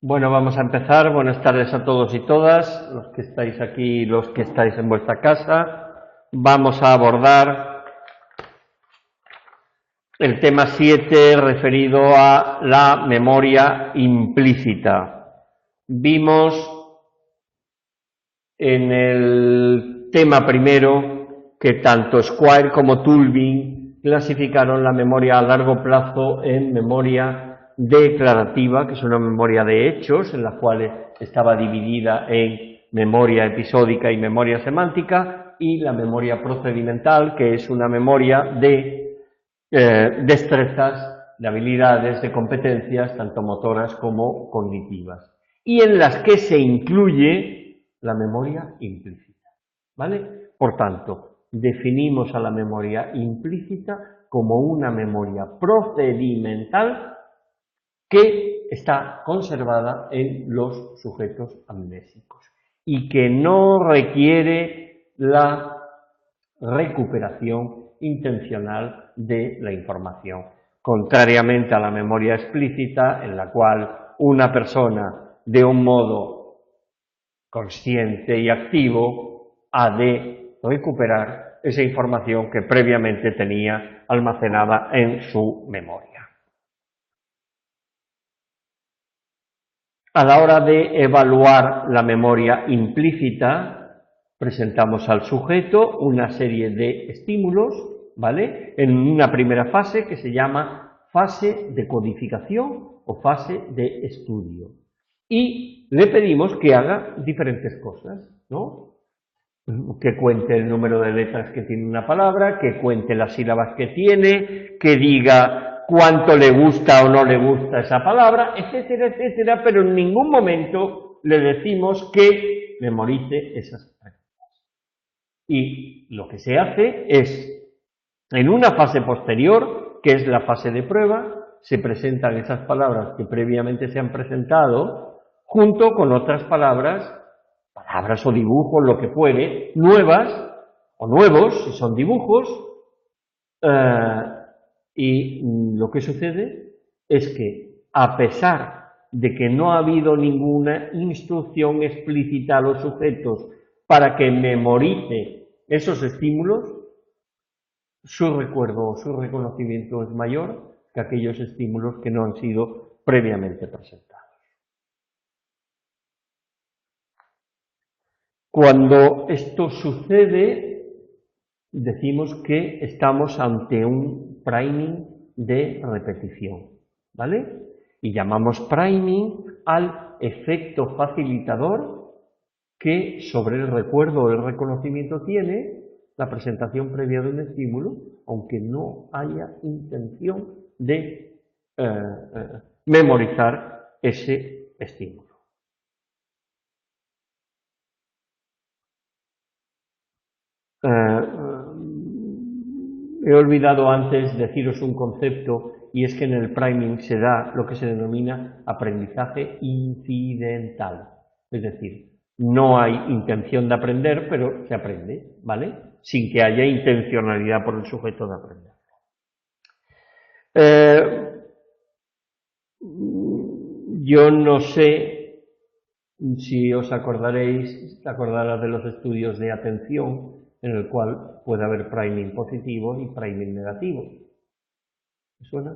Bueno, vamos a empezar. Buenas tardes a todos y todas, los que estáis aquí y los que estáis en vuestra casa. Vamos a abordar el tema 7 referido a la memoria implícita. Vimos en el tema primero que tanto Squire como Tulving clasificaron la memoria a largo plazo en memoria declarativa, que es una memoria de hechos, en la cual estaba dividida en memoria episódica y memoria semántica, y la memoria procedimental, que es una memoria de destrezas, de habilidades, de competencias, tanto motoras como cognitivas, y en las que se incluye la memoria implícita, ¿vale? Por tanto, definimos a la memoria implícita como una memoria procedimental que está conservada en los sujetos amnésicos y que no requiere la recuperación intencional de la información, contrariamente a la memoria explícita, en la cual una persona de un modo consciente y activo ha de recuperar esa información que previamente tenía almacenada en su memoria. A la hora de evaluar la memoria implícita, presentamos al sujeto una serie de estímulos, ¿vale? En una primera fase que se llama fase de codificación o fase de estudio. Y le pedimos que haga diferentes cosas, ¿no? Que cuente el número de letras que tiene una palabra, que cuente las sílabas que tiene, que diga cuánto le gusta o no le gusta esa palabra, etcétera, etcétera, pero en ningún momento le decimos que memorice esas preguntas. Y lo que se hace es, en una fase posterior, que es la fase de prueba, se presentan esas palabras que previamente se han presentado, junto con otras palabras o dibujos, lo que fuere, nuevas o nuevos, si son dibujos, y lo que sucede es que, a pesar de que no ha habido ninguna instrucción explícita a los sujetos para que memorice esos estímulos, su recuerdo o su reconocimiento es mayor que aquellos estímulos que no han sido previamente presentados. Cuando esto sucede, decimos que estamos ante un priming de repetición, ¿vale? Y llamamos priming al efecto facilitador que sobre el recuerdo o el reconocimiento tiene la presentación previa de un estímulo, aunque no haya intención de memorizar ese estímulo. He olvidado antes deciros un concepto, y es que en el priming se da lo que se denomina aprendizaje incidental. Es decir, no hay intención de aprender, pero se aprende, ¿vale? Sin que haya intencionalidad por el sujeto de aprender. Yo no sé si os acordarás de los estudios de atención, en el cual puede haber priming positivo y priming negativo. ¿Me suena?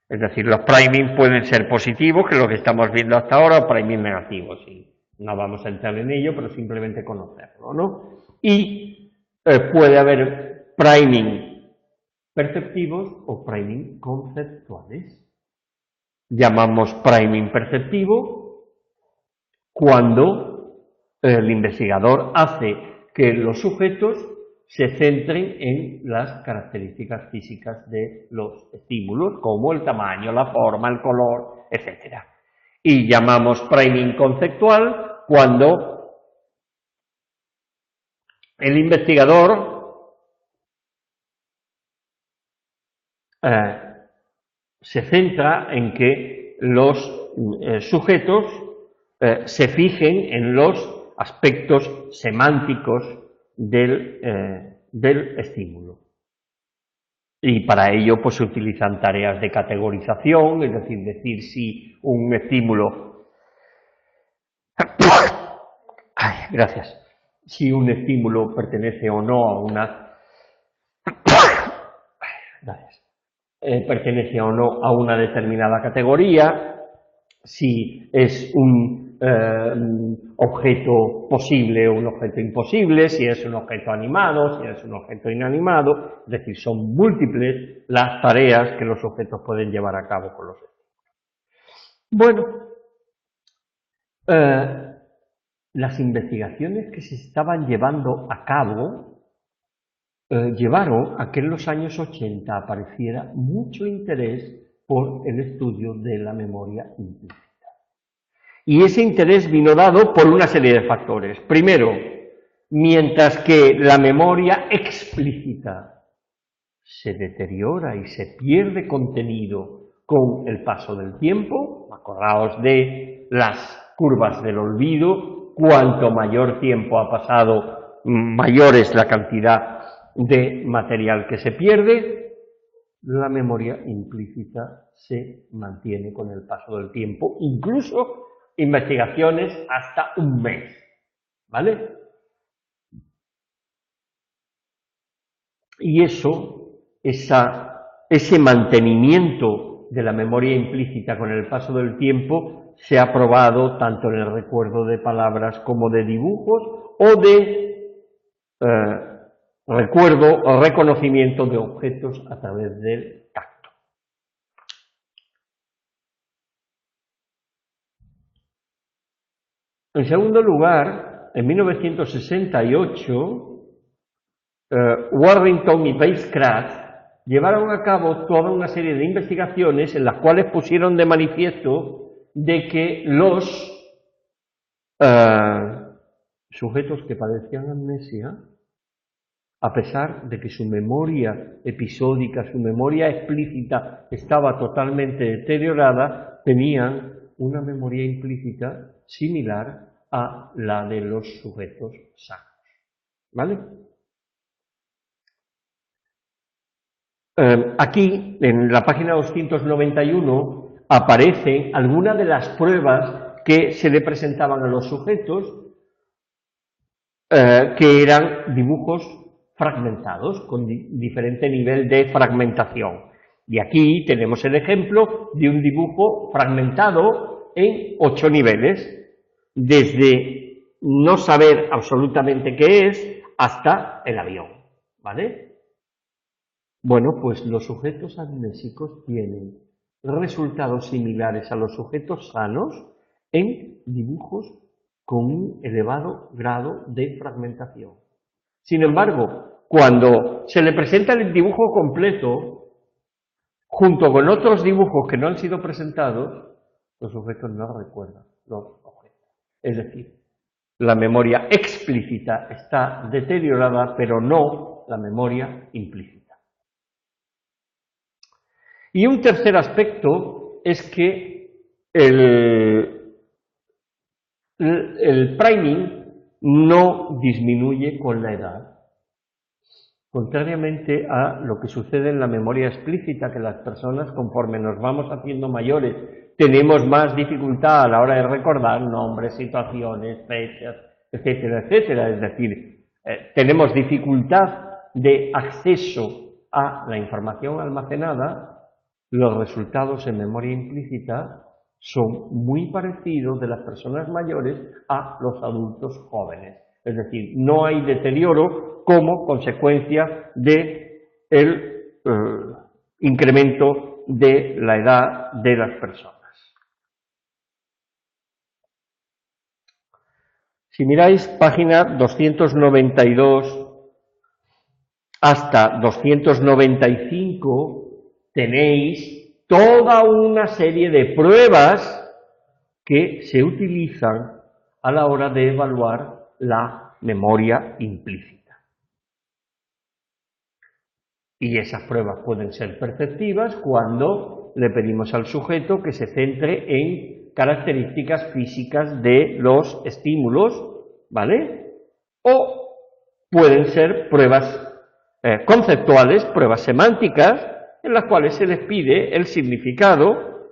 Es decir, los priming pueden ser positivos, que es lo que estamos viendo hasta ahora, o priming negativos. Sí. No vamos a entrar en ello, pero simplemente conocerlo, ¿no? Y puede haber priming perceptivos o priming conceptuales. Llamamos priming perceptivo cuando el investigador hace que los sujetos se centren en las características físicas de los estímulos, como el tamaño, la forma, el color, etc. Y llamamos priming conceptual cuando el investigador se centra en que los sujetos se fijen en los aspectos semánticos del estímulo. Y para ello pues se utilizan tareas de categorización, es decir si un estímulo... Ay, gracias. Si un estímulo pertenece o no a una... Gracias. Pertenece o no a una determinada categoría, si es un objeto posible o un objeto imposible, si es un objeto animado, si es un objeto inanimado, es decir, son múltiples las tareas que los objetos pueden llevar a cabo con los estímulos. Bueno, las investigaciones que se estaban llevando a cabo llevaron a que en los años 80 apareciera mucho interés por el estudio de la memoria implícita. Y ese interés vino dado por una serie de factores. Primero, mientras que la memoria explícita se deteriora y se pierde contenido con el paso del tiempo, acordaos de las curvas del olvido, cuanto mayor tiempo ha pasado, mayor es la cantidad de material que se pierde, la memoria implícita se mantiene con el paso del tiempo, incluso investigaciones hasta un mes, ¿vale? Y ese mantenimiento de la memoria implícita con el paso del tiempo se ha probado tanto en el recuerdo de palabras como de dibujos o de recuerdo o reconocimiento de objetos a través del tacto. En segundo lugar, en 1968, Warrington y Weisskopf llevaron a cabo toda una serie de investigaciones en las cuales pusieron de manifiesto de que los sujetos que padecían amnesia, a pesar de que su memoria episódica, su memoria explícita estaba totalmente deteriorada, tenían una memoria implícita similar a la de los sujetos sanos. ¿Vale? Aquí, en la página 291, aparecen algunas de las pruebas que se le presentaban a los sujetos, que eran dibujos fragmentados, con diferente nivel de fragmentación. Y aquí tenemos el ejemplo de un dibujo fragmentado en 8 niveles, desde no saber absolutamente qué es hasta el avión, ¿vale? Bueno, pues los sujetos amnésicos tienen resultados similares a los sujetos sanos en dibujos con un elevado grado de fragmentación. Sin embargo, cuando se le presenta el dibujo completo, junto con otros dibujos que no han sido presentados, los sujetos no recuerdan los objetos. Es decir, la memoria explícita está deteriorada, pero no la memoria implícita. Y un tercer aspecto es que el priming no disminuye con la edad. Contrariamente a lo que sucede en la memoria explícita, que las personas, conforme nos vamos haciendo mayores, tenemos más dificultad a la hora de recordar nombres, situaciones, fechas, etcétera, etcétera. Es decir, tenemos dificultad de acceso a la información almacenada. Los resultados en memoria implícita son muy parecidos de las personas mayores a los adultos jóvenes. Es decir, no hay deterioro como consecuencia del incremento de la edad de las personas. Si miráis página 292 hasta 295, tenéis toda una serie de pruebas que se utilizan a la hora de evaluar la memoria implícita. Y esas pruebas pueden ser perceptivas cuando le pedimos al sujeto que se centre en características físicas de los estímulos, ¿vale? O pueden ser pruebas conceptuales, pruebas semánticas, en las cuales se les pide el significado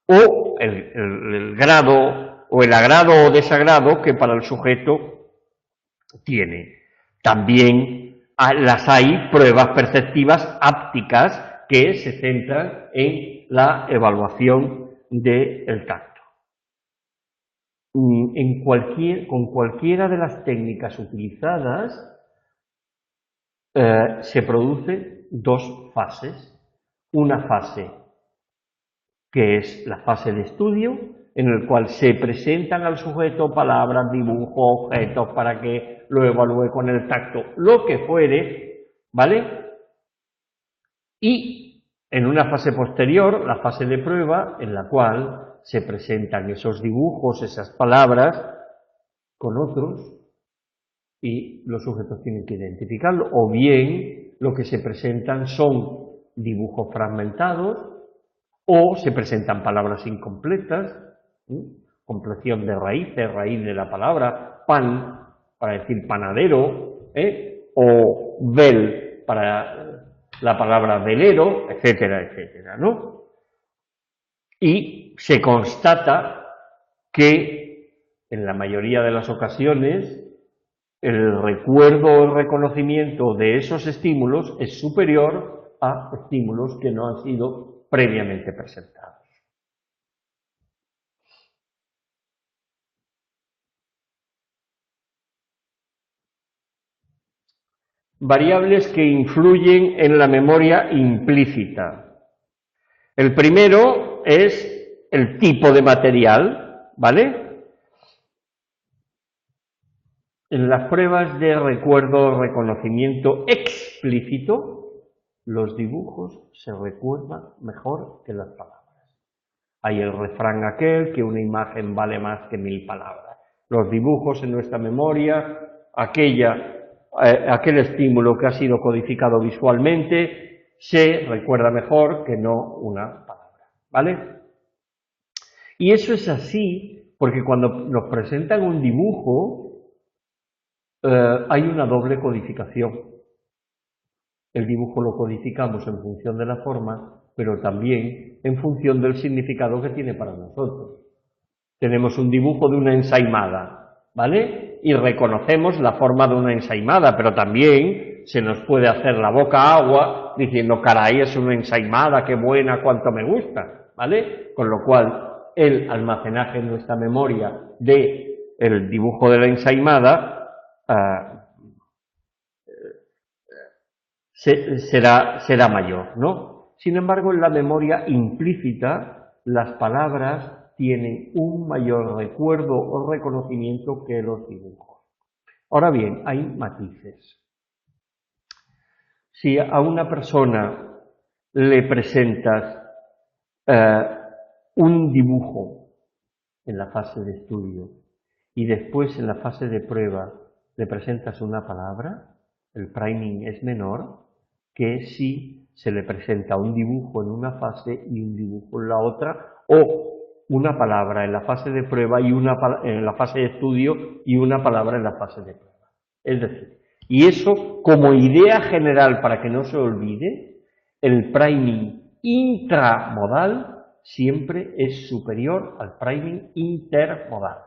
o el grado o el agrado o desagrado que para el sujeto tiene. También las hay pruebas perceptivas ápticas que se centran en la evaluación del tacto. Con cualquiera de las técnicas utilizadas se producen dos fases. Una fase que es la fase de estudio, en el cual se presentan al sujeto palabras, dibujos, objetos, para que lo evalúe con el tacto, lo que fuere, ¿vale? Y en una fase posterior, la fase de prueba, en la cual se presentan esos dibujos, esas palabras, con otros, y los sujetos tienen que identificarlo, o bien lo que se presentan son dibujos fragmentados, o se presentan palabras incompletas, compleción de raíces, raíz de la palabra, pan, para decir panadero, o vel, para la palabra velero, etcétera, etcétera, ¿no? Y se constata que en la mayoría de las ocasiones el recuerdo o el reconocimiento de esos estímulos es superior a estímulos que no han sido previamente presentados. Variables que influyen en la memoria implícita. El primero es el tipo de material, ¿vale? En las pruebas de recuerdo o reconocimiento explícito, los dibujos se recuerdan mejor que las palabras. Hay el refrán aquel que una imagen vale más que 1000 palabras. Los dibujos en nuestra memoria, aquel estímulo que ha sido codificado visualmente, se recuerda mejor que no una palabra, ¿vale? Y eso es así porque cuando nos presentan un dibujo, hay una doble codificación. El dibujo lo codificamos en función de la forma, pero también en función del significado que tiene para nosotros. Tenemos un dibujo de una ensaimada, ¿vale? Y reconocemos la forma de una ensaimada, pero también se nos puede hacer la boca agua diciendo, caray, es una ensaimada, qué buena, cuánto me gusta, ¿vale? Con lo cual, el almacenaje en nuestra memoria del dibujo de la ensaimada será mayor, ¿no? Sin embargo, en la memoria implícita, las palabras tienen un mayor recuerdo o reconocimiento que los dibujos. Ahora bien, hay matices. Si a una persona le presentas un dibujo en la fase de estudio y después en la fase de prueba le presentas una palabra, el priming es menor que si se le presenta un dibujo en una fase y un dibujo en la otra, o una palabra en la fase de prueba y en la fase de estudio y una palabra en la fase de prueba. Es decir, y eso como idea general para que no se olvide, el priming intramodal siempre es superior al priming intermodal.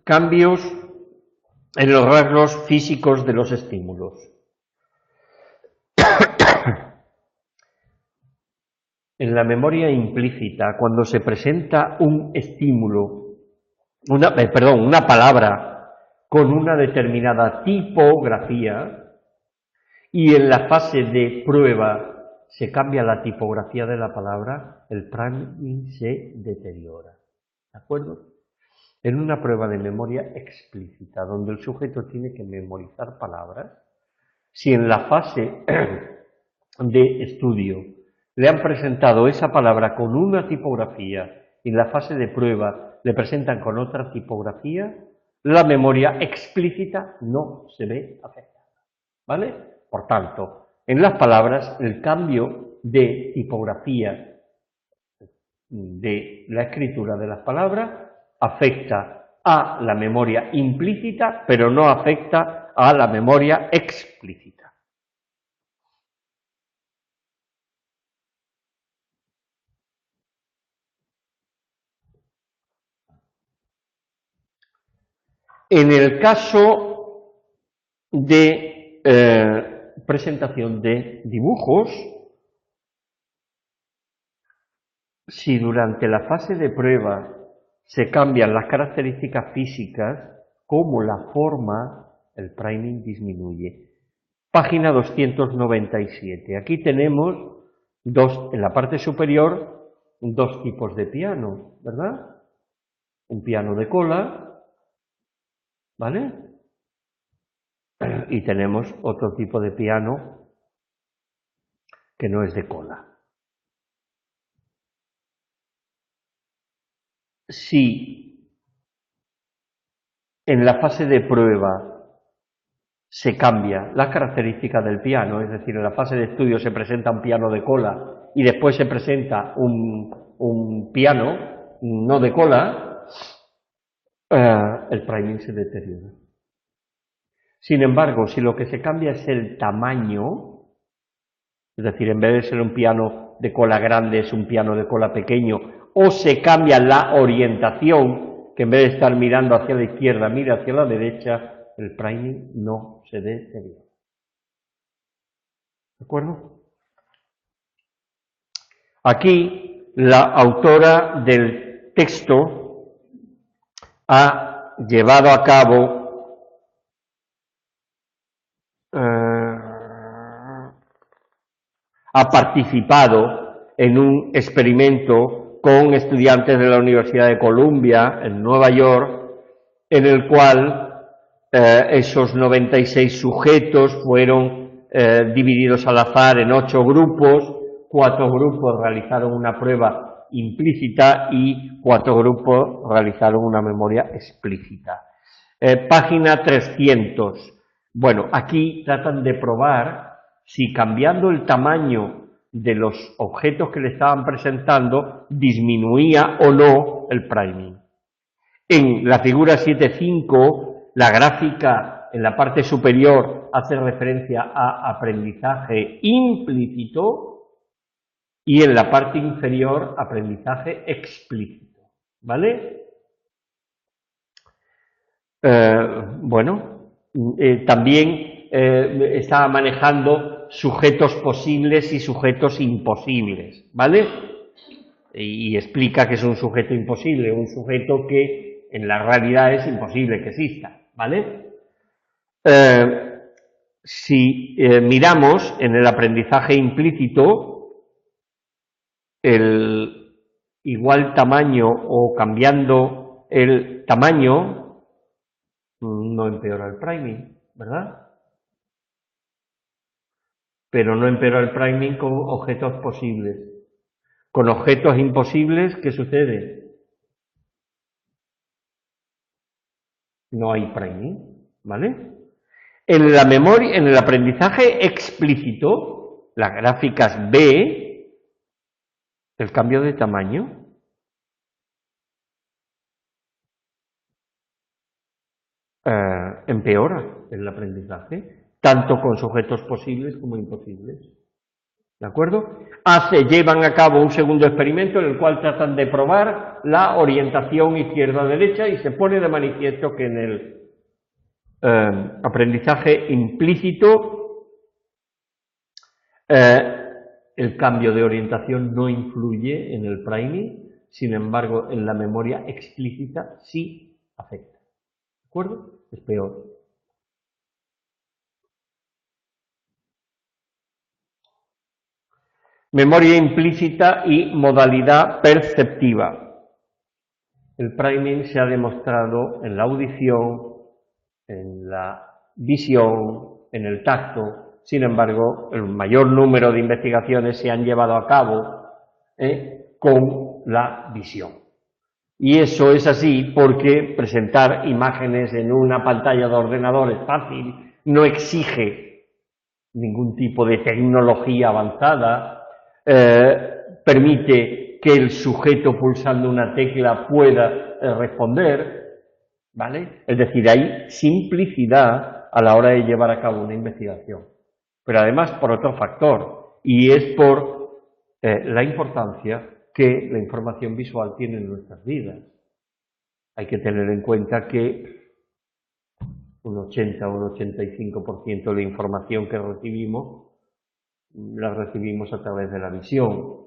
Cambios en los rasgos físicos de los estímulos. En la memoria implícita, cuando se presenta un estímulo, una palabra con una determinada tipografía, y en la fase de prueba se cambia la tipografía de la palabra, el priming se deteriora. ¿De acuerdo? En una prueba de memoria explícita, donde el sujeto tiene que memorizar palabras, si en la fase de estudio le han presentado esa palabra con una tipografía y en la fase de prueba le presentan con otra tipografía, la memoria explícita no se ve afectada, ¿vale? Por tanto, en las palabras, el cambio de tipografía de la escritura de las palabras afecta a la memoria implícita, pero no afecta a la memoria explícita. En el caso de presentación de dibujos, si durante la fase de prueba se cambian las características físicas, como la forma, el priming disminuye. Página 297. Aquí tenemos en la parte superior, dos tipos de piano, ¿verdad? Un piano de cola, ¿vale? Y tenemos otro tipo de piano que no es de cola. Si en la fase de prueba se cambia las características del piano, es decir, en la fase de estudio se presenta un piano de cola y después se presenta un piano no de cola, el priming se deteriora. Sin embargo, si lo que se cambia es el tamaño, es decir, en vez de ser un piano de cola grande es un piano de cola pequeño, o se cambia la orientación, que en vez de estar mirando hacia la izquierda, mira hacia la derecha, el priming no se deteriora. ¿De acuerdo? Aquí la autora del texto ha llevado a cabo ha participado en un experimento con estudiantes de la Universidad de Columbia en Nueva York, en el cual esos 96 sujetos fueron divididos al azar en 8 grupos, 4 grupos realizaron una prueba implícita y 4 grupos realizaron una memoria explícita. Página 300. Bueno, aquí tratan de probar si cambiando el tamaño de los objetos que le estaban presentando disminuía o no el priming. En la figura 7.5, la gráfica en la parte superior hace referencia a aprendizaje implícito y en la parte inferior aprendizaje explícito, ¿vale? También estaba manejando sujetos posibles y sujetos imposibles, ¿vale? Y explica que es un sujeto imposible, un sujeto que en la realidad es imposible que exista, ¿vale? Si miramos en el aprendizaje implícito, el igual tamaño o cambiando el tamaño no empeora el priming, ¿verdad? Pero no empeora el priming con objetos posibles. Con objetos imposibles, ¿qué sucede? No hay priming, ¿vale? En la memoria, en el aprendizaje explícito, las gráficas B, el cambio de tamaño empeora el aprendizaje, tanto con sujetos posibles como imposibles. ¿De acuerdo? Llevan a cabo un segundo experimento en el cual tratan de probar la orientación izquierda-derecha y se pone de manifiesto que en el aprendizaje implícito el cambio de orientación no influye en el priming, sin embargo en la memoria explícita sí afecta. ¿De acuerdo? Es peor. Memoria implícita y modalidad perceptiva. El priming se ha demostrado en la audición, en la visión, en el tacto. Sin embargo, el mayor número de investigaciones se han llevado a cabo con la visión. Y eso es así porque presentar imágenes en una pantalla de ordenador es fácil, no exige ningún tipo de tecnología avanzada, permite que el sujeto pulsando una tecla pueda responder, ¿vale? Es decir, hay simplicidad a la hora de llevar a cabo una investigación. Pero además por otro factor, y es por la importancia que la información visual tiene en nuestras vidas. Hay que tener en cuenta que un 80 o un 85% de la información que recibimos, la recibimos a través de la visión.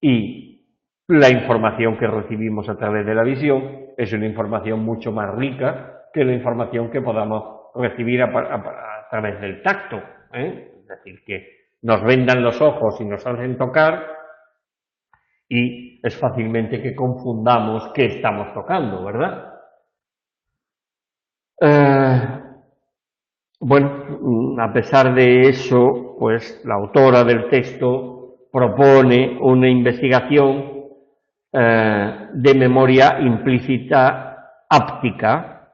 Y la información que recibimos a través de la visión es una información mucho más rica que la información que podamos recibir a través del tacto. Es decir, que nos vendan los ojos y nos hacen tocar y es fácilmente que confundamos qué estamos tocando, ¿verdad? Bueno, a pesar de eso, pues la autora del texto propone una investigación de memoria implícita áptica,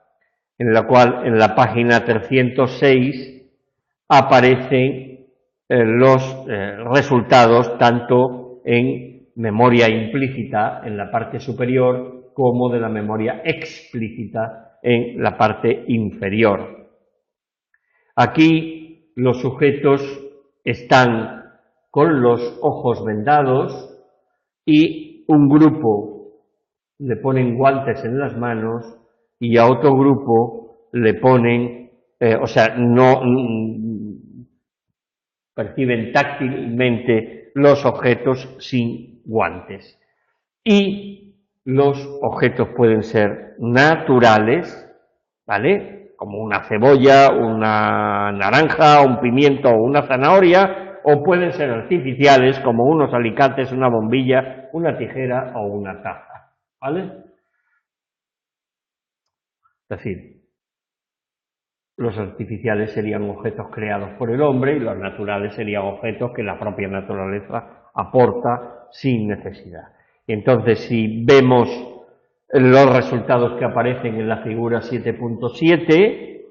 en la cual en la página 306 aparecen los resultados tanto en memoria implícita en la parte superior como de la memoria explícita en la parte inferior. Aquí los sujetos están con los ojos vendados y un grupo le ponen guantes en las manos y a otro grupo le ponen, no perciben táctilmente los objetos sin guantes. Y los objetos pueden ser naturales, ¿vale? Como una cebolla, una naranja, un pimiento o una zanahoria, o pueden ser artificiales como unos alicates, una bombilla, una tijera o una taza, ¿vale? Es decir, los artificiales serían objetos creados por el hombre y los naturales serían objetos que la propia naturaleza aporta sin necesidad. Y entonces, si vemos los resultados que aparecen en la figura 7.7,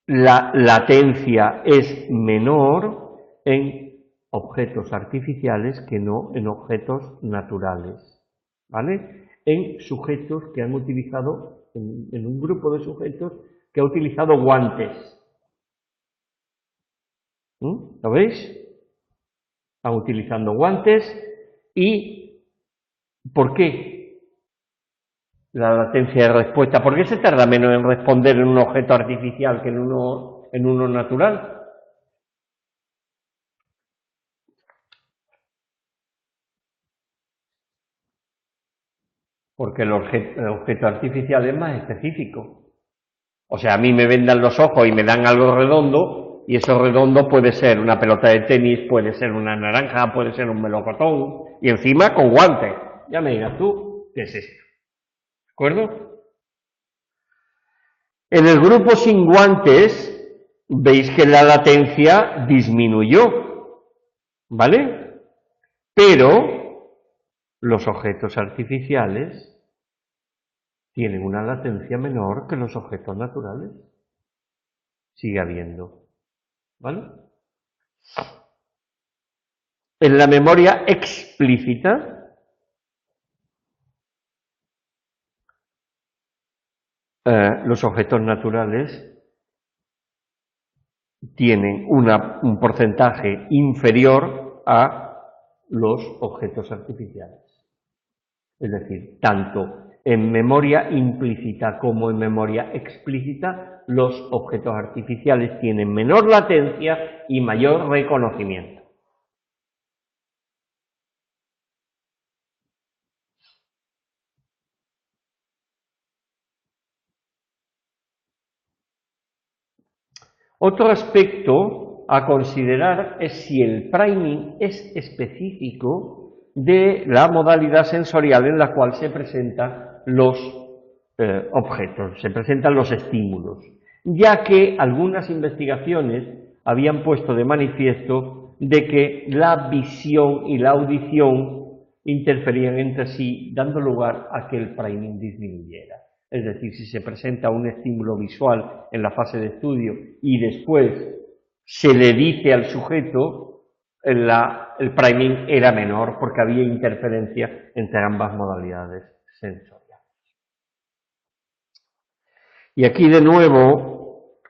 la latencia es menor en objetos artificiales que no en objetos naturales, ¿vale? En sujetos que han utilizado, en un grupo de sujetos que ha utilizado guantes. ¿Lo veis? Están utilizando guantes. ¿Y por qué la latencia de respuesta? ¿Por qué se tarda menos en responder en un objeto artificial que en uno natural? Porque el objeto artificial es más específico. O sea, a mí me vendan los ojos y me dan algo redondo, y eso redondo puede ser una pelota de tenis, puede ser una naranja, puede ser un melocotón, y encima con guantes. Ya me digas tú, ¿qué es esto? ¿De acuerdo? En el grupo sin guantes, veis que la latencia disminuyó, ¿vale? Pero los objetos artificiales tienen una latencia menor que los objetos naturales. Sigue habiendo, ¿vale? En la memoria explícita, los objetos naturales tienen un porcentaje inferior a los objetos artificiales. Es decir, tanto en memoria implícita como en memoria explícita, los objetos artificiales tienen menor latencia y mayor reconocimiento. Otro aspecto a considerar es si el priming es específico de la modalidad sensorial en la cual se presentan los objetos, se presentan los estímulos, ya que algunas investigaciones habían puesto de manifiesto de que la visión y la audición interferían entre sí, dando lugar a que el priming disminuyera. Es decir, si se presenta un estímulo visual en la fase de estudio y después se le dice al sujeto, el priming era menor porque había interferencia entre ambas modalidades sensoriales. Y aquí de nuevo,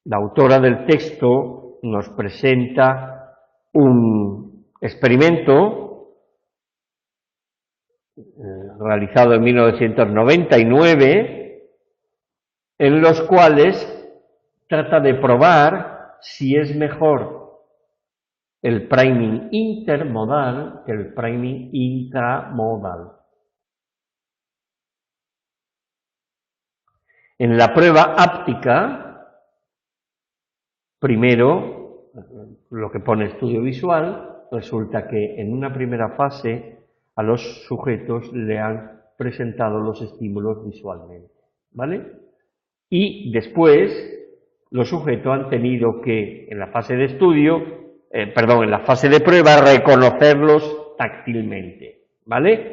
la autora del texto nos presenta un experimento realizado en 1999, en los cuales trata de probar si es mejor el priming intermodal que el priming intramodal. En la prueba áptica, primero, lo que pone estudio visual, resulta que en una primera fase a los sujetos le han presentado los estímulos visualmente, ¿vale? Y después los sujetos han tenido que, en la fase de estudio, en la fase de prueba, reconocerlos táctilmente, ¿vale?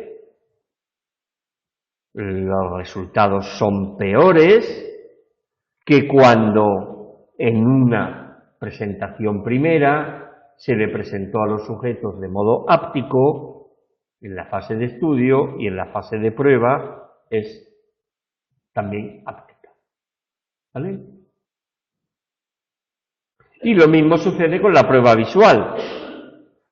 Los resultados son peores que cuando en una presentación primera se le presentó a los sujetos de modo áptico. En la fase de estudio y en la fase de prueba es también áptica, ¿vale? Y lo mismo sucede con la prueba visual.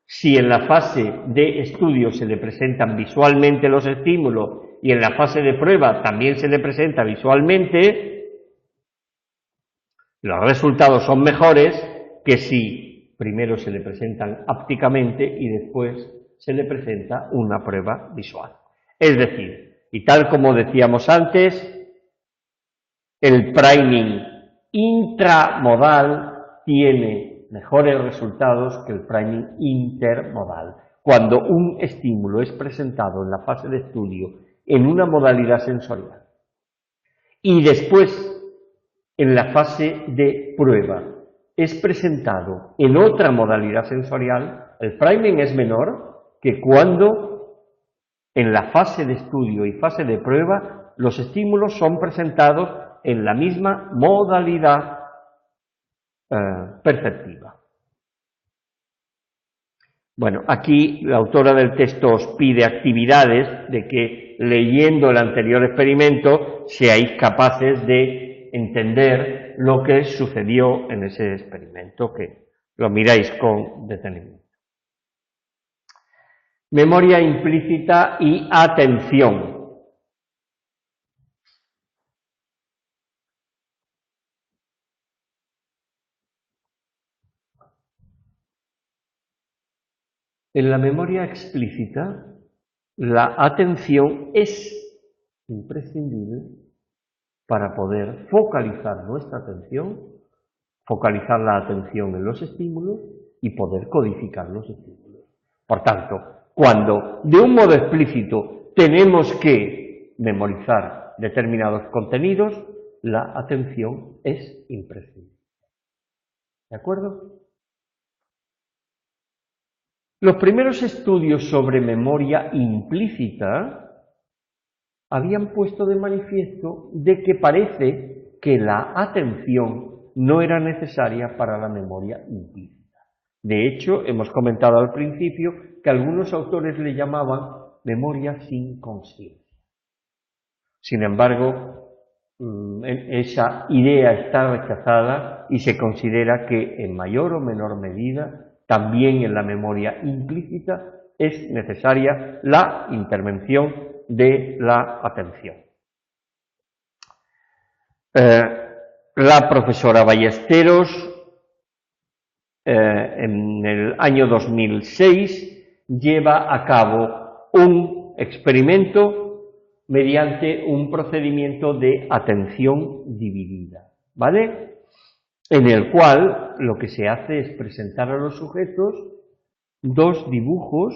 Si en la fase de estudio se le presentan visualmente los estímulos y en la fase de prueba también se le presenta visualmente, los resultados son mejores que si primero se le presentan ápticamente y después se le presenta una prueba visual. Es decir, y tal como decíamos antes, el priming intramodal tiene mejores resultados que el priming intermodal. Cuando un estímulo es presentado en la fase de estudio en una modalidad sensorial y después en la fase de prueba es presentado en otra modalidad sensorial, el priming es menor que cuando en la fase de estudio y fase de prueba los estímulos son presentados en la misma modalidad perceptiva. Bueno, aquí la autora del texto os pide actividades de que leyendo el anterior experimento seáis capaces de entender lo que sucedió en ese experimento, que lo miráis con detenimiento. Memoria implícita y atención. En la memoria explícita, la atención es imprescindible para poder focalizar nuestra atención, focalizar la atención en los estímulos y poder codificar los estímulos. Por tanto, cuando de un modo explícito tenemos que memorizar determinados contenidos, la atención es imprescindible. ¿De acuerdo? Los primeros estudios sobre memoria implícita habían puesto de manifiesto de que parece que la atención no era necesaria para la memoria implícita. De hecho, hemos comentado al principio que algunos autores le llamaban memoria sin conciencia. Sin embargo, esa idea está rechazada y se considera que en mayor o menor medida también en la memoria implícita es necesaria la intervención de la atención. La profesora Ballesteros en el año 2006 lleva a cabo un experimento mediante un procedimiento de atención dividida, ¿vale? En el cual lo que se hace es presentar a los sujetos dos dibujos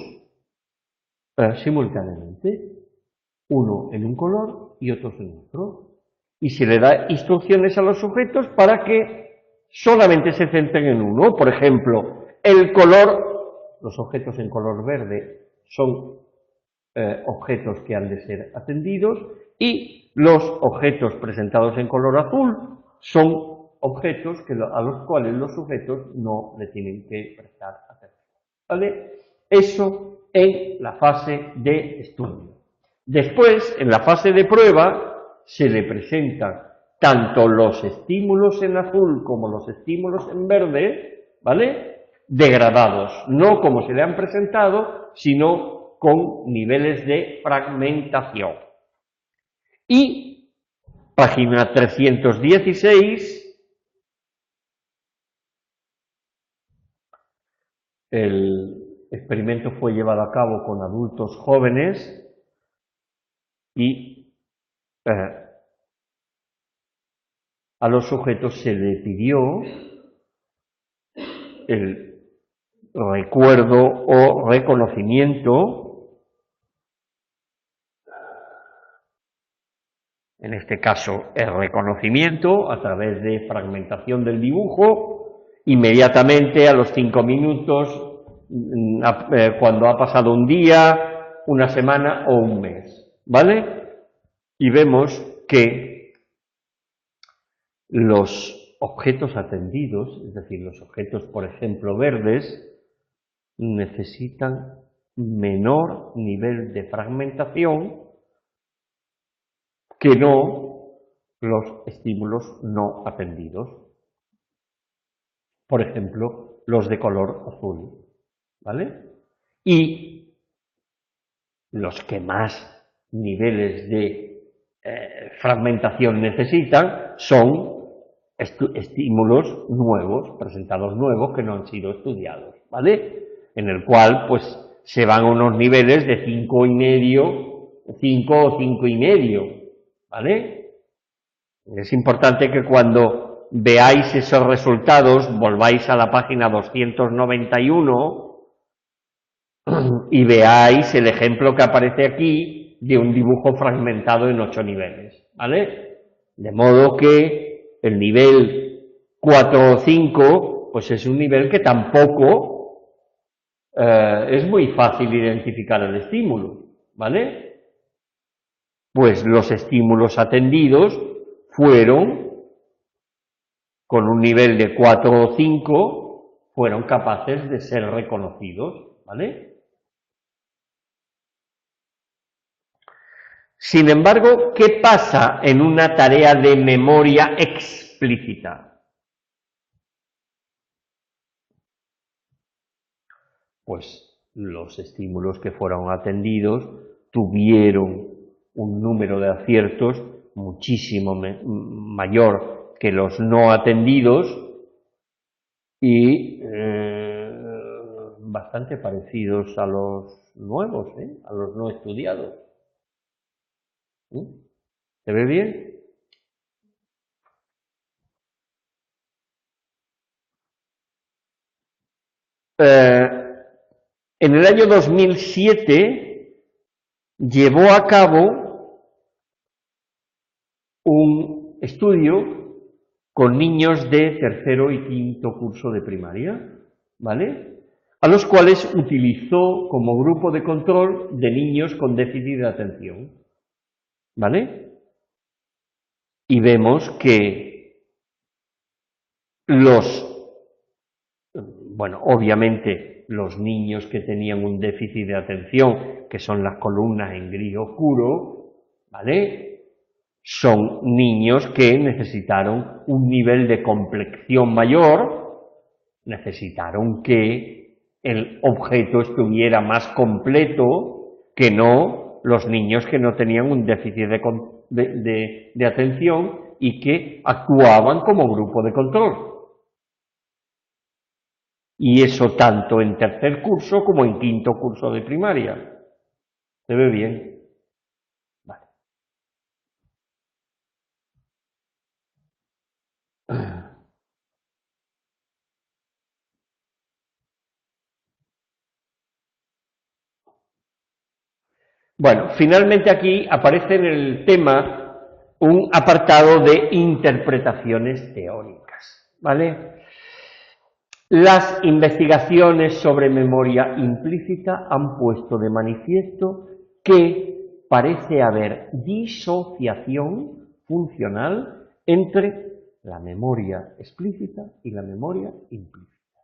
simultáneamente, uno en un color y otro en otro, y se le da instrucciones a los sujetos para que solamente se centren en uno. Por ejemplo, el color, los objetos en color verde son objetos que han de ser atendidos, y los objetos presentados en color azul son objetos a los cuales los sujetos no le tienen que prestar atención. ¿Vale? Eso en la fase de estudio. Después, en la fase de prueba, se le presentan tanto los estímulos en azul como los estímulos en verde, ¿vale? Degradados, no como se le han presentado, sino con niveles de fragmentación. Y, página 316, el experimento fue llevado a cabo con adultos jóvenes y a los sujetos se le pidió el recuerdo o reconocimiento, en este caso el reconocimiento a través de fragmentación del dibujo, inmediatamente a los 5 minutos, cuando ha pasado un día, una semana o un mes, ¿vale? Y vemos que los objetos atendidos, es decir, los objetos, por ejemplo, verdes, necesitan menor nivel de fragmentación que no los estímulos no atendidos. Por ejemplo, los de color azul, ¿vale? Y los que más niveles de fragmentación necesitan son estímulos nuevos, presentados nuevos, que no han sido estudiados, ¿vale? En el cual, pues, se van a unos niveles de 5,5, 5 o 5,5, ¿vale? Es importante que cuando veáis esos resultados, volváis a la página 291 y veáis el ejemplo que aparece aquí de un dibujo fragmentado en 8 niveles, ¿vale? De modo que el nivel 4 o 5, pues es un nivel que tampoco es muy fácil identificar el estímulo, ¿vale? Pues los estímulos atendidos fueron, con un nivel de 4 o 5, fueron capaces de ser reconocidos, ¿vale? Sin embargo, ¿qué pasa en una tarea de memoria explícita? Pues los estímulos que fueron atendidos tuvieron un número de aciertos muchísimo mayor que los no atendidos y bastante parecidos a los nuevos, a los no estudiados. ¿Se ve bien? En el año 2007 llevó a cabo un estudio con niños de tercero y quinto curso de primaria, ¿vale? A los cuales utilizó como grupo de control de niños con déficit de atención, ¿vale? Y vemos que obviamente los niños que tenían un déficit de atención, que son las columnas en gris oscuro, ¿vale? Son niños que necesitaron un nivel de complexión mayor, necesitaron que el objeto estuviera más completo que no los niños que no tenían un déficit de atención y que actuaban como grupo de control. Y eso tanto en tercer curso como en quinto curso de primaria. ¿Se ve bien? Vale. Bueno, finalmente aquí aparece en el tema un apartado de interpretaciones teóricas, ¿vale? Las investigaciones sobre memoria implícita han puesto de manifiesto que parece haber disociación funcional entre la memoria explícita y la memoria implícita.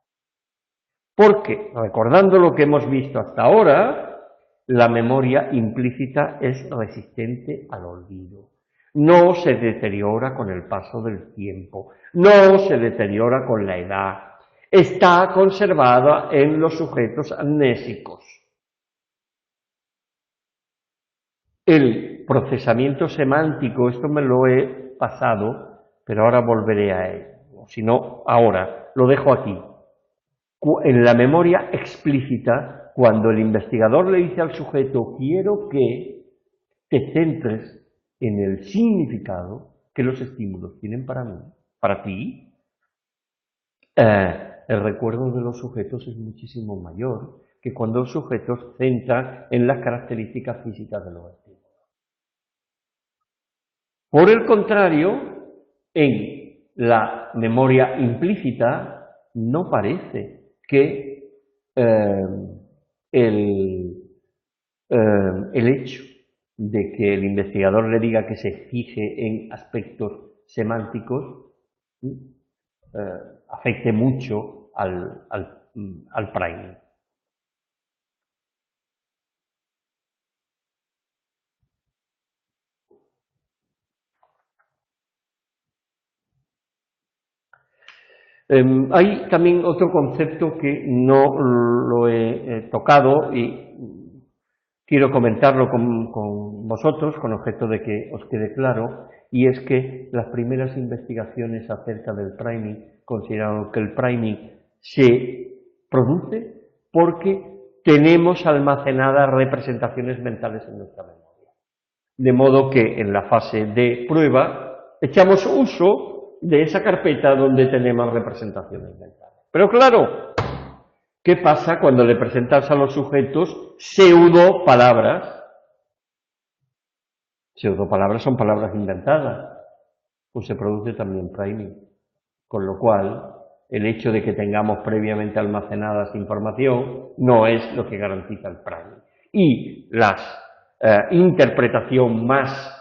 Porque, recordando lo que hemos visto hasta ahora, la memoria implícita es resistente al olvido. No se deteriora con el paso del tiempo, no se deteriora con la edad, está conservada en los sujetos amnésicos. El procesamiento semántico, esto me lo he pasado, pero ahora volveré a él, si no, ahora, lo dejo aquí. En la memoria explícita, cuando el investigador le dice al sujeto, quiero que te centres en el significado que los estímulos tienen para mí, para ti, el recuerdo de los sujetos es muchísimo mayor que cuando los sujetos centran en las características físicas de los estímulos. Por el contrario, en la memoria implícita no parece que el hecho de que el investigador le diga que se fije en aspectos semánticos afecte mucho al priming. Hay también otro concepto que no lo he tocado y quiero comentarlo con vosotros, con objeto de que os quede claro, y es que las primeras investigaciones acerca del priming consideraron que el priming se produce porque tenemos almacenadas representaciones mentales en nuestra memoria. De modo que en la fase de prueba echamos uso de esa carpeta donde tenemos representaciones mentales. Pero claro, ¿qué pasa cuando le presentas a los sujetos pseudopalabras? Pseudopalabras son palabras inventadas, pues se produce también priming. Con lo cual, el hecho de que tengamos previamente almacenadas información no es lo que garantiza el priming. Y la interpretación más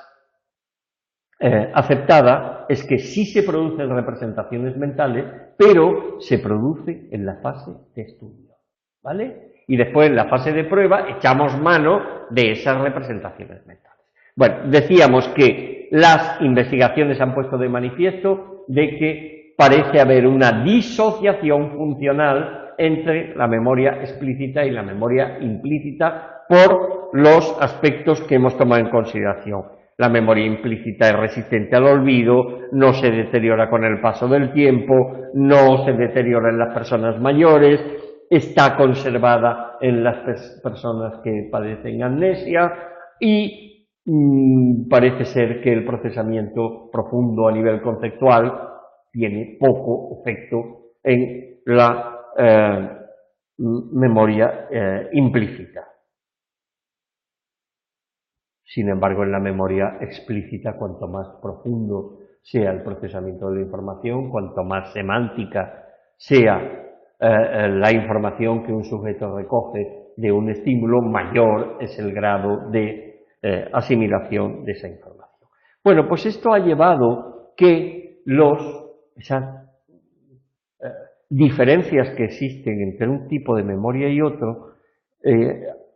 aceptada es que sí se producen representaciones mentales, pero se produce en la fase de estudio, ¿vale? Y después en la fase de prueba echamos mano de esas representaciones mentales. Bueno, decíamos que las investigaciones han puesto de manifiesto de que parece haber una disociación funcional entre la memoria explícita y la memoria implícita por los aspectos que hemos tomado en consideración. La memoria implícita es resistente al olvido, no se deteriora con el paso del tiempo, no se deteriora en las personas mayores, está conservada en las personas que padecen amnesia y parece ser que el procesamiento profundo a nivel conceptual tiene poco efecto en la memoria implícita. Sin embargo, en la memoria explícita, cuanto más profundo sea el procesamiento de la información, cuanto más semántica sea la información que un sujeto recoge de un estímulo, mayor es el grado de asimilación de esa información. Bueno, pues esto ha llevado que esas diferencias que existen entre un tipo de memoria y otro,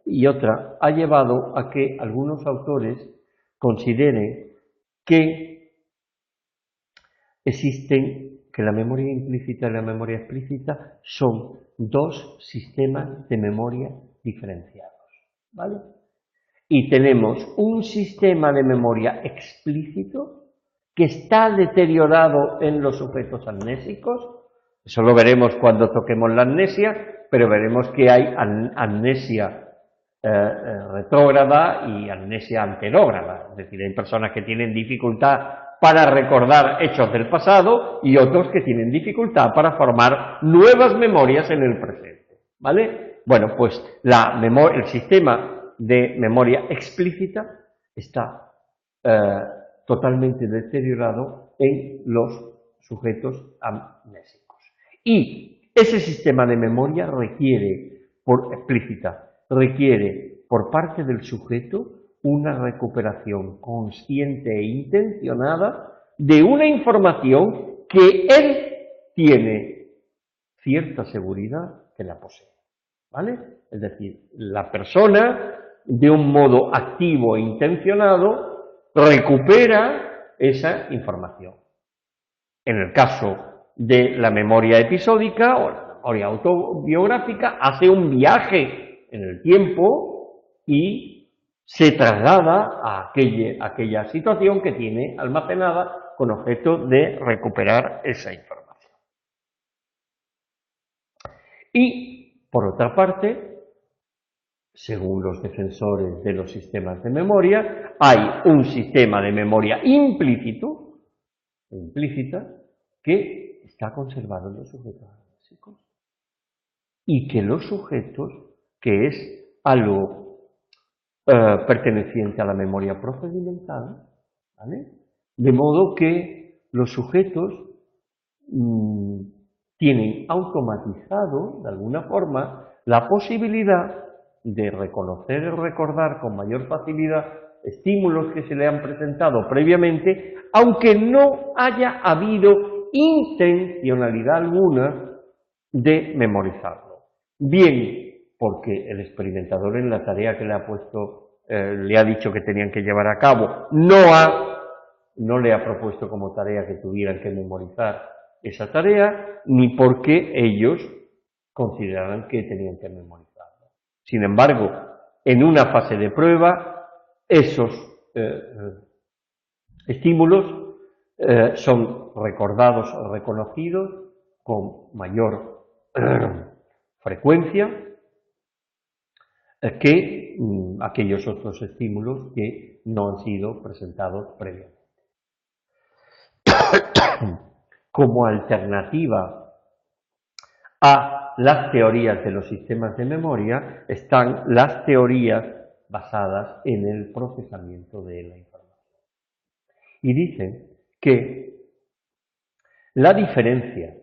y otra, ha llevado a que algunos autores consideren que la memoria implícita y la memoria explícita son dos sistemas de memoria diferenciados, ¿vale? Y tenemos un sistema de memoria explícito que está deteriorado en los sujetos amnésicos. Eso lo veremos cuando toquemos la amnesia, pero veremos que hay amnesia retrógrada y amnesia anterógrada, es decir, hay personas que tienen dificultad para recordar hechos del pasado y otros que tienen dificultad para formar nuevas memorias en el presente, ¿vale? Bueno, pues el sistema de memoria explícita está totalmente deteriorado en los sujetos amnésicos. Y ese sistema de memoria requiere por parte del sujeto una recuperación consciente e intencionada de una información que él tiene cierta seguridad que la posee, ¿vale? Es decir, la persona, de un modo activo e intencionado, recupera esa información. En el caso de la memoria episódica o la memoria autobiográfica, hace un viaje en el tiempo y se traslada a aquella situación que tiene almacenada con objeto de recuperar esa información. Y, por otra parte, según los defensores de los sistemas de memoria, hay un sistema de memoria implícita, que está conservado en los sujetos amnésicos. Y que los sujetos, que es algo perteneciente a la memoria procedimental, ¿vale? De modo que los sujetos tienen automatizado, de alguna forma, la posibilidad de reconocer y recordar con mayor facilidad estímulos que se le han presentado previamente, aunque no haya habido intencionalidad alguna de memorizarlo. Bien, porque el experimentador en la tarea que le ha puesto, le ha dicho que tenían que llevar a cabo, no le ha propuesto como tarea que tuvieran que memorizar esa tarea, ni porque ellos consideraran que tenían que memorizarlo. Sin embargo, en una fase de prueba, esos estímulos son recordados o reconocidos con mayor frecuencia que aquellos otros estímulos que no han sido presentados previamente. Como alternativa a las teorías de los sistemas de memoria están las teorías basadas en el procesamiento de la información. Y dicen que la diferencia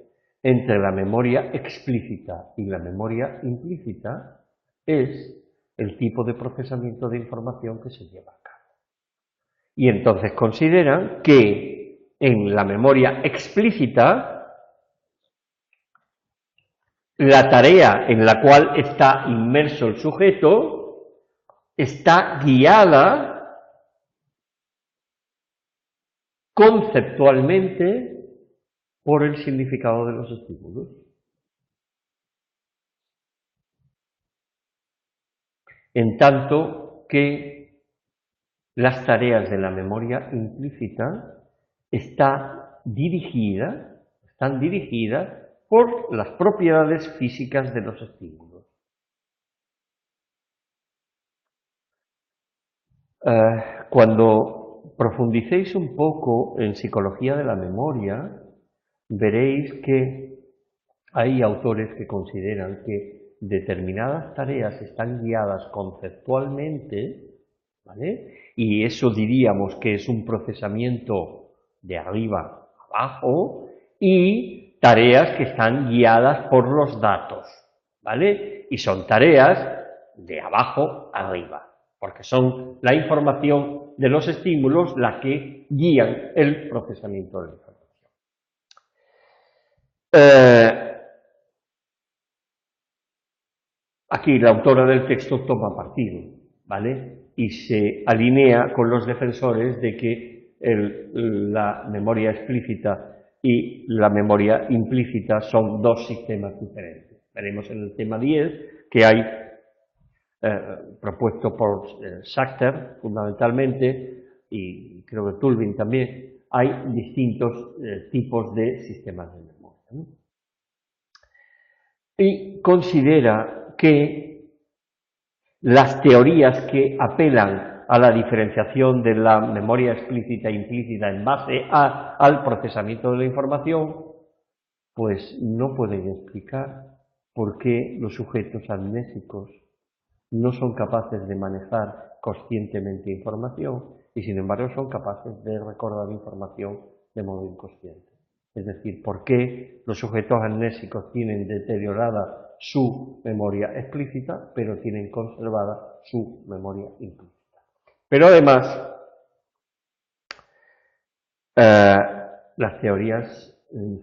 entre la memoria explícita y la memoria implícita es el tipo de procesamiento de información que se lleva a cabo. Y entonces consideran que en la memoria explícita, la tarea en la cual está inmerso el sujeto está guiada conceptualmente por el significado de los estímulos. En tanto que las tareas de la memoria implícita están dirigidas por las propiedades físicas de los estímulos. Cuando profundicéis un poco en psicología de la memoria, veréis que hay autores que consideran que determinadas tareas están guiadas conceptualmente, ¿vale? Y eso diríamos que es un procesamiento de arriba a abajo, y tareas que están guiadas por los datos, ¿vale? Y son tareas de abajo a arriba, porque son la información de los estímulos la que guían el procesamiento de la información. Aquí la autora del texto toma partido, ¿vale? Y se alinea con los defensores de que la memoria explícita y la memoria implícita son dos sistemas diferentes. Veremos en el tema 10 que hay, propuesto por Sachter fundamentalmente, y creo que Tulving también, hay distintos tipos de sistemas de memoria, ¿no? Y considera que las teorías que apelan a la diferenciación de la memoria explícita e implícita en base al procesamiento de la información, pues no pueden explicar por qué los sujetos amnésicos no son capaces de manejar conscientemente información y sin embargo son capaces de recordar información de modo inconsciente. Es decir, por qué los sujetos amnésicos tienen deteriorada su memoria explícita, pero tienen conservada su memoria implícita. Pero además, las teorías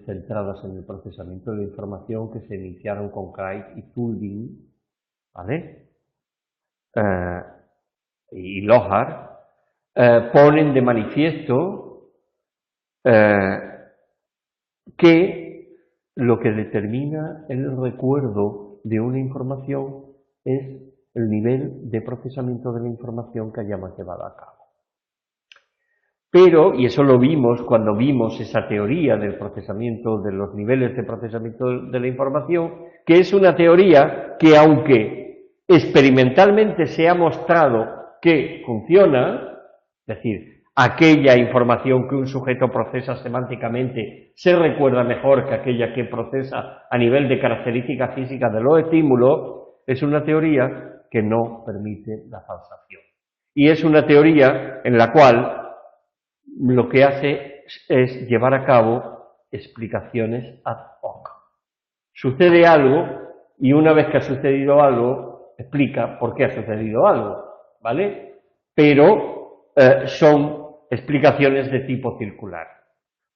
centradas en el procesamiento de la información que se iniciaron con Craig y Tulding, ¿vale? Y Lohar, ponen de manifiesto que lo que determina el recuerdo de una información es el nivel de procesamiento de la información que hayamos llevado a cabo. Pero, y eso lo vimos cuando vimos esa teoría del procesamiento, de los niveles de procesamiento de la información, que es una teoría que, aunque experimentalmente se ha mostrado que funciona, es decir, aquella información que un sujeto procesa semánticamente se recuerda mejor que aquella que procesa a nivel de características físicas de los estímulos, es una teoría que no permite la falsación. Y es una teoría en la cual lo que hace es llevar a cabo explicaciones ad hoc. Sucede algo y una vez que ha sucedido algo, explica por qué ha sucedido algo, ¿vale? Pero son explicaciones de tipo circular.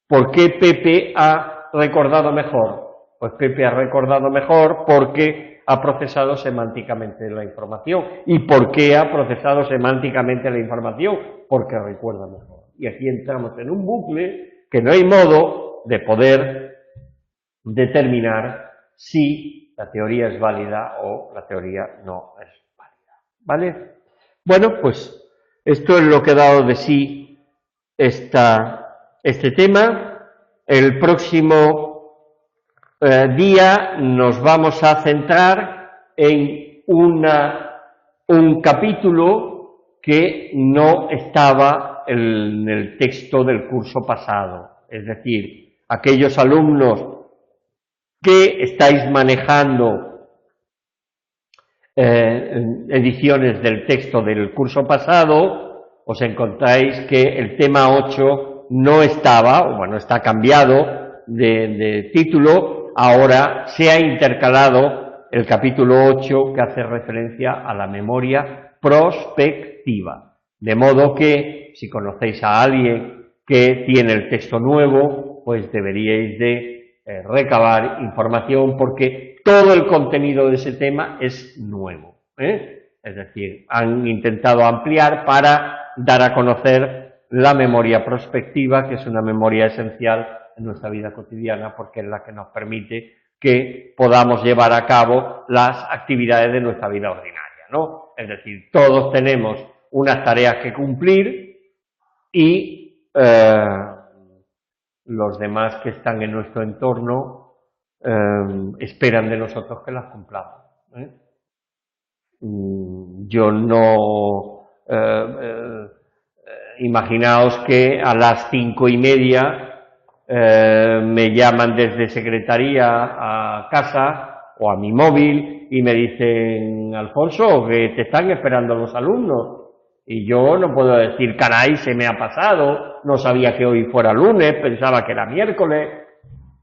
¿Por qué Pepe ha recordado mejor? Pues Pepe ha recordado mejor porque ha procesado semánticamente la información. ¿Y por qué ha procesado semánticamente la información? Porque recuerda mejor. Y aquí entramos en un bucle que no hay modo de poder determinar si la teoría es válida o la teoría no es válida. ¿Vale? Bueno, pues esto es lo que ha dado de sí este tema. El próximo día nos vamos a centrar en un capítulo que no estaba en el texto del curso pasado. Es decir, aquellos alumnos que estáis manejando ediciones del texto del curso pasado, os encontráis que el tema 8 no estaba, o bueno, está cambiado de título, ahora se ha intercalado el capítulo 8 que hace referencia a la memoria prospectiva. De modo que, si conocéis a alguien que tiene el texto nuevo, pues deberíais de recabar información porque todo el contenido de ese tema es nuevo. Es decir, han intentado ampliar para dar a conocer la memoria prospectiva, que es una memoria esencial en nuestra vida cotidiana porque es la que nos permite que podamos llevar a cabo las actividades de nuestra vida ordinaria, ¿no? Es decir, todos tenemos unas tareas que cumplir y los demás que están en nuestro entorno esperan de nosotros que las cumplamos. Yo no... imaginaos que a las 5:30 me llaman desde secretaría a casa o a mi móvil y me dicen: Alfonso, que te están esperando los alumnos. Y yo no puedo decir: caray, se me ha pasado, no sabía que hoy fuera lunes, pensaba que era miércoles.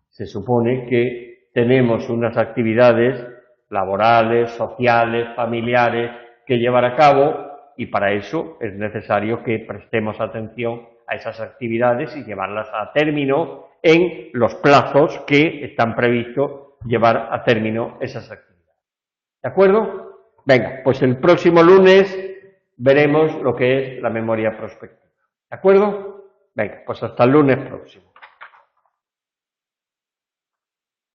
Se supone que tenemos unas actividades laborales, sociales, familiares que llevar a cabo y para eso es necesario que prestemos atención a esas actividades y llevarlas a término en los plazos que están previstos llevar a término esas actividades. ¿De acuerdo? Venga, pues el próximo lunes veremos lo que es la memoria prospectiva. ¿De acuerdo? Venga, pues hasta el lunes próximo.